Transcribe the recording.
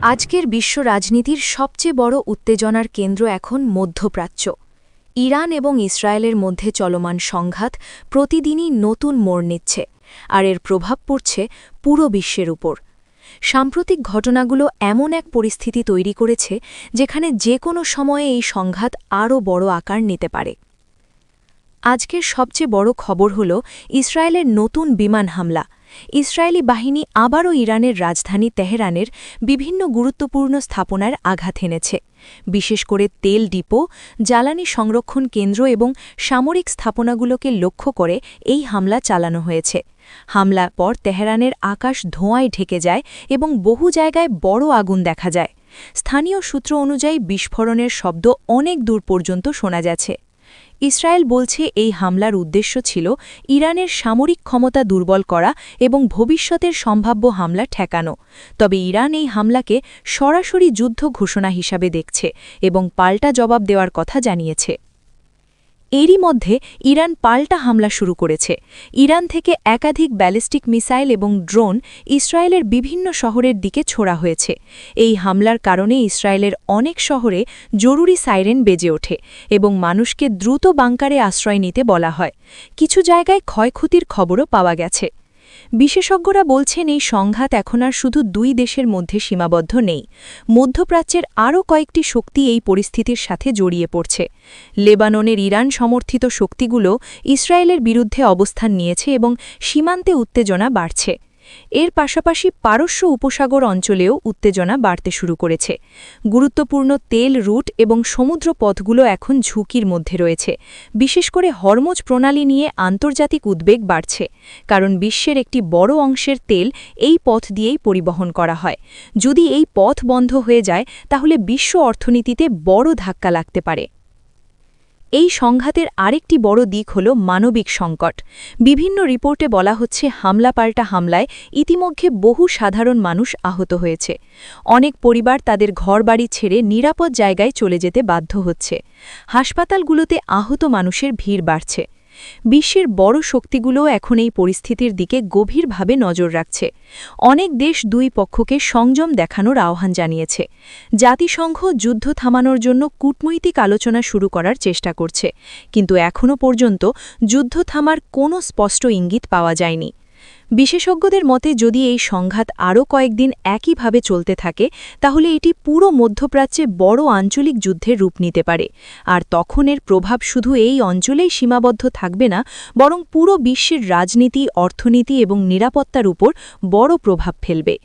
আজকের বিশ্ব রাজনীতির সবচেয়ে বড় উত্তেজনার কেন্দ্র এখন মধ্যপ্রাচ্য। ইরান এবং ইসরায়েলের মধ্যে চলমান সংঘাত প্রতিদিনই নতুন মোড় নিচ্ছে, আর এর প্রভাব পড়ছে পুরো বিশ্বের উপর। সাম্প্রতিক ঘটনাগুলো এমন এক পরিস্থিতি তৈরি করেছে যেখানে যে কোনো সময়ে এই সংঘাত আরও বড় আকার নিতে পারে। আজকের সবচেয়ে বড় খবর হল ইসরায়েলের নতুন বিমান হামলা। ইসরায়েলি বাহিনী আবারও ইরানের রাজধানী তেহরানের বিভিন্ন গুরুত্বপূর্ণ স্থাপনার আঘাত এনেছে। বিশেষ করে তেল ডিপো, জ্বালানি সংরক্ষণ কেন্দ্র এবং সামরিক স্থাপনাগুলোকে লক্ষ্য করে এই হামলা চালানো হয়েছে। হামলার পর তেহরানের আকাশ ধোঁয়ায় ঢেকে যায় এবং বহু জায়গায় বড় আগুন দেখা যায়। স্থানীয় সূত্র অনুযায়ী বিস্ফোরণের শব্দ অনেক দূর পর্যন্ত শোনা যাচ্ছে। ইসরায়েল বলছে এই হামলার উদ্দেশ্য ছিল ইরানের সামরিক ক্ষমতা দুর্বল করা এবং ভবিষ্যতের সম্ভাব্য হামলা ঠেকানো। তবে ইরান এই হামলাকে সরাসরি যুদ্ধ ঘোষণা হিসাবে দেখছে এবং পাল্টা জবাব দেওয়ার কথা জানিয়েছে। এরই মধ্যে ইরান পাল্টা হামলা শুরু করেছে। ইরান থেকে একাধিক ব্যালিস্টিক মিসাইল এবং ড্রোন ইসরায়েলের বিভিন্ন শহরের দিকে ছোড়া হয়েছে। এই হামলার কারণে ইসরায়েলের অনেক শহরে জরুরি সাইরেন বেজে ওঠে এবং মানুষকে দ্রুত বাংকারে আশ্রয় নিতে বলা হয়। কিছু জায়গায় ক্ষয়ক্ষতির খবরও পাওয়া গেছে। বিশেষজ্ঞরা বলছেন এই সংঘাত এখন আর শুধু দুই দেশের মধ্যে সীমাবদ্ধ নেই। মধ্যপ্রাচ্যের আরও কয়েকটি শক্তি এই পরিস্থিতির সাথে জড়িয়ে পড়ছে। লেবাননের ইরান সমর্থিত শক্তিগুলো ইসরায়েলের বিরুদ্ধে অবস্থান নিয়েছে এবং সীমান্তে উত্তেজনা বাড়ছে। এর পাশাপাশি পারস্য উপসাগর অঞ্চলেও উত্তেজনা বাড়তে শুরু করেছে। গুরুত্বপূর্ণ তেল রুট এবং সমুদ্র পথগুলো এখন ঝুঁকির মধ্যে রয়েছে। বিশেষ করে হরমুজ প্রণালী নিয়ে আন্তর্জাতিক উদ্বেগ বাড়ছে, কারণ বিশ্বের একটি বড় অংশের তেল এই পথ দিয়েই পরিবহন করা হয়। যদি এই পথ বন্ধ হয়ে যায় তাহলে বিশ্ব অর্থনীতিতে বড় ধাক্কা লাগতে পারে। এই সংঘাতের আরেকটি বড় দিক হল মানবিক সংকট। বিভিন্ন রিপোর্টে বলা হচ্ছে হামলা পাল্টা হামলায় ইতিমধ্যে বহু সাধারণ মানুষ আহত হয়েছে। অনেক পরিবার তাদের ঘরবাড়ি ছেড়ে নিরাপদ জায়গায় চলে যেতে বাধ্য হচ্ছে। হাসপাতালগুলোতে আহত মানুষের ভিড় বাড়ছে। বিশ্বের বড় শক্তিগুলোও এখন এই পরিস্থিতির দিকে গভীরভাবে নজর রাখছে। অনেক দেশ দুই পক্ষকে সংযম দেখানোর আহ্বান জানিয়েছে। জাতিসংঘ যুদ্ধ থামানোর জন্য কূটনৈতিক আলোচনা শুরু করার চেষ্টা করছে, কিন্তু এখনও পর্যন্ত যুদ্ধ থামার কোনো স্পষ্ট ইঙ্গিত পাওয়া যায়নি। বিশেষজ্ঞদের মতে যদি এই সংঘাত আরও কয়েকদিন একইভাবে চলতে থাকে তাহলে এটি পুরো মধ্যপ্রাচ্যে বড় আঞ্চলিক যুদ্ধের রূপ নিতে পারে। আর তখন এর প্রভাব শুধু এই অঞ্চলেই সীমাবদ্ধ থাকবে না, বরং পুরো বিশ্বের রাজনীতি, অর্থনীতি এবং নিরাপত্তার উপর বড় প্রভাব ফেলবে।